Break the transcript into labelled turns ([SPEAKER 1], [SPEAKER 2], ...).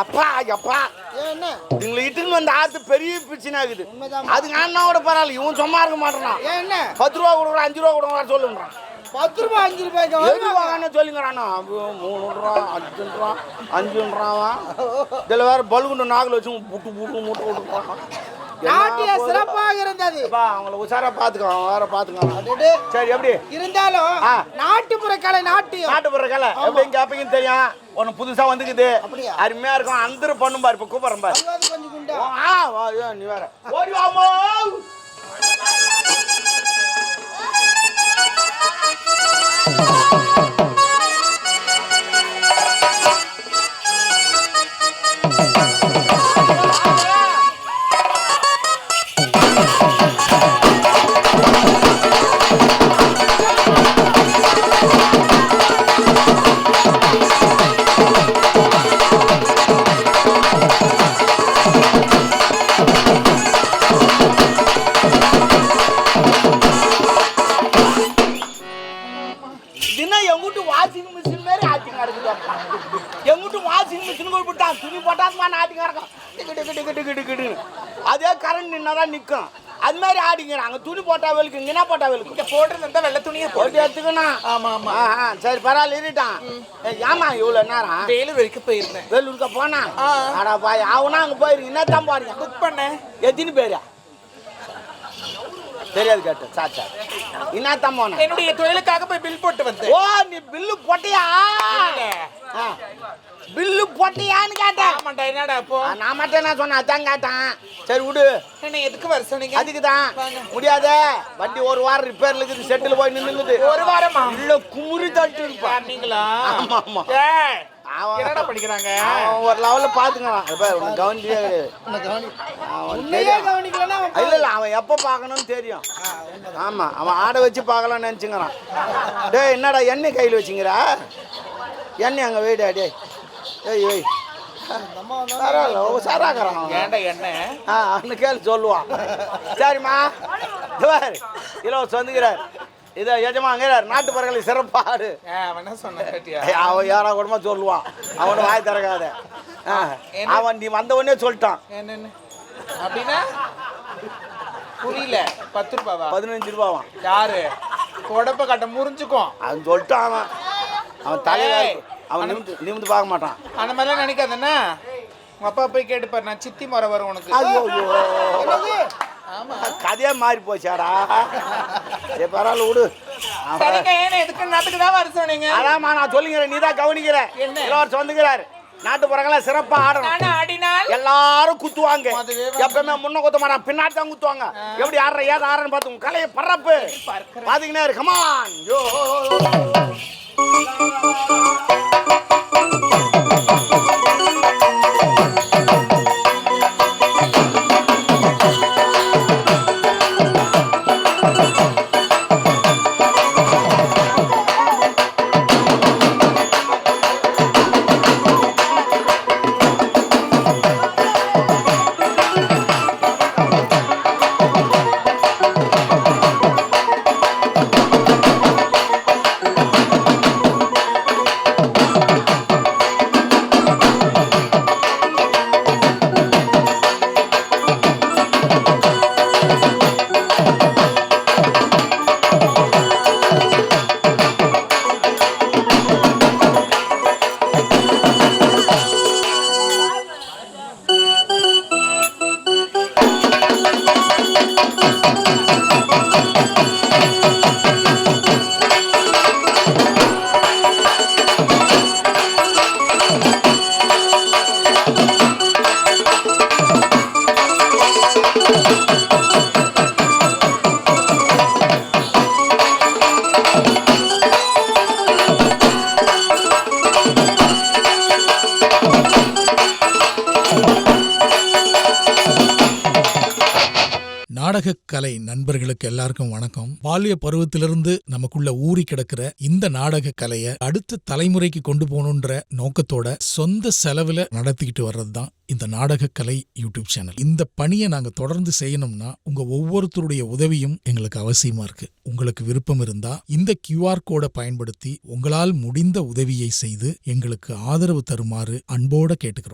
[SPEAKER 1] எப்பா எப்பா
[SPEAKER 2] என்ன
[SPEAKER 1] இவங்களை இட்டுன்னு வந்து ஆத்து பெரிய பிரச்சனை ஆகுது. அதுக்கு அண்ணாவோட பரவாயில்ல, இவன் சும்மா இருக்க மாட்டான்.
[SPEAKER 2] என்ன
[SPEAKER 1] 10 ரூபா கொடுக்குறான், 5 ரூபா கொடுக்குறான் சொல்லுன்றான்.
[SPEAKER 2] 10 ரூபாய் 5 ரூபாய்க்கு
[SPEAKER 1] எதுவாங்கன்னு சொல்லுங்கிறானோ. 3 ரூபா 5 ரூபா 5 இதில் வேற பல்குண்டு நாக்கில் வச்சு புட்டு புட்டு மூட்டு விட்டுருப்பான்.
[SPEAKER 2] நாட்டிய சிறப்பாக இருந்தது.
[SPEAKER 1] அவங்கள உசாரா பாத்துக்கலாம், வேற பாத்துக்கலாம். சரி எப்படி
[SPEAKER 2] இருந்தாலும் நாட்டுப்புற கலை
[SPEAKER 1] நாட்டுப்புற கலை எப்படின்னு கேப்பீங்கன்னு தெரியும். ஒன்னு புதுசா வந்துக்குது, அருமையா இருக்கும். அந்த பண்ணும் பாரு, இப்ப கூப்பிடுறேன் பாரு. நீ வேற ஓடி வாமோ. அதே கரண்ட் நின்னாதான் நிற்கும். அது மாதிரி ஆடிங்கிறாங்க. துணி போட்டா வெளுக்கு, என்ன போட்டா வெளுக்கு.
[SPEAKER 2] போட்டு வெள்ளை துணியை
[SPEAKER 1] போட்டு எடுத்துக்கணும்.
[SPEAKER 2] ஆமா ஆமா.
[SPEAKER 1] சரி பரவாயில்ல இருட்டான். ஏமா இவ்வளவு நேரம்
[SPEAKER 2] வேலூர் வரைக்கும் போயிருந்தேன்.
[SPEAKER 1] வேலூருக்கு போனா ஆடா பாய் அவனா அங்க போயிருங்க. என்ன தான் பாருங்க
[SPEAKER 2] புக் பண்ணேன்.
[SPEAKER 1] எத்தனை பேரா தெரியாது கேட்டு சாச்சா என்னத்தான் போன.
[SPEAKER 2] என்னுடைய தொழிலுக்காக போய் பில் போட்டு வந்தேன்.
[SPEAKER 1] ஓ நீ பில்லு போட்டியா? பில்லு போட்டியான்னு கேட்டேன்.
[SPEAKER 2] ஆமாண்டா. என்னடா அப்போ
[SPEAKER 1] நான் மட்டும் என்ன சொன்னேன், அதான் கேட்டேன். சரி விடு.
[SPEAKER 2] என்ன எதுக்கு வர சொன்னீங்க?
[SPEAKER 1] அதுக்கு தான் முடியாத. வண்டி 1 வாரம் ரிப்பேர்ல இருக்குது, செட்டில் போய் நின்னுக்குது.
[SPEAKER 2] 1 வாரமா?
[SPEAKER 1] இல்ல குமுறி தட்டு இருப்பா
[SPEAKER 2] நீங்களா?
[SPEAKER 1] ஆமா ஆமா.
[SPEAKER 2] என்னடா படிக்கிறாங்க?
[SPEAKER 1] ஒரு லெவல்ல பாத்துக்கலாம். கவனிக்கவே இல்ல இல்ல அவன் எப்ப பாக்கணும்னு தெரியும். ஆமா அவன் ஆடை வச்சு பாக்கலாம்னு நினைச்சுங்கிறான். டேய் என்னடா எண்ணெய் கையில் வச்சுங்கிறா? எண்ணெய் அங்க வெயிடா டே. ஏய் ஏய் சொல்லுவான். சரிம்மா இலவ சொந்துக்கிறார். இதை எஜமாங்கிறார். நாட்டு பறகளை சிறப்பாடு அவன் யாரா கூடமா சொல்லுவான். அவனை வாய் திறக்காத. அவன் நீ வந்த உடனே சொல்லிட்டான்.
[SPEAKER 2] அப்படின்னா புரியல. 10 ரூபாவா?
[SPEAKER 1] 15 ரூபாவான்.
[SPEAKER 2] யாரு கொடப்ப கட்ட முறிஞ்சுக்கும் அவன்
[SPEAKER 1] சொல்லிட்டான். அவன் தலையில அவன் நிமிந்து பார்க்க மாட்டான்.
[SPEAKER 2] அந்த மாதிரிலாம் நினைக்காதண்ணா. உங்க அப்பா போய் கேட்டுப்பாரு. நான் சித்தி முறை வரும் உனக்கு.
[SPEAKER 1] ஆமா கதையா மாறி போச்சாடா. சரி பரவாயில்ல விடு.
[SPEAKER 2] எதுக்கு நாட்டுக்கு தான் வர சொன்னீங்க?
[SPEAKER 1] அதாம்மா நான் சொல்லிக்கிறேன், நீ தான் கவனிக்கிற. எல்லாரும் சொந்துக்கிறாரு. நாட்டு புறங்கள சிறப்பா ஆடணும். எல்லாரும் குத்துவாங்க. எப்பவுமே முன்ன குத்த மாட்டான், பின்னாடி தான் குத்துவாங்க. எப்படி ஆடுற ஏது ஆடுறன்னு பார்த்து கலையை பறப்பு பாத்தீங்கன்னா கமான்.
[SPEAKER 3] நாடகக் கலை நண்பர்களுக்கு எல்லாருக்கும் வணக்கம். பால்ய பருவத்திலிருந்து நமக்குள்ள ஊறி கிடக்கிற இந்த நாடக கலையை அடுத்த தலைமுறைக்கு கொண்டு போகணுன்ற நோக்கத்தோட சொந்த செலவுல நடத்திக்கிட்டு வர்றதுதான் இந்த நாடக கலை யூடியூப் சேனல். இந்த பணியை நாங்க தொடர்ந்து செய்யணும்னா உங்க ஒவ்வொருத்தருடைய உதவியும் எங்களுக்கு அவசியமா இருக்கு. உங்களுக்கு விருப்பம் இருந்தா இந்த QR கோடை பயன்படுத்தி உங்களால் முடிந்த உதவியை செய்து எங்களுக்கு ஆதரவு தருமாறு அன்போட கேட்டுக்கிறோம்.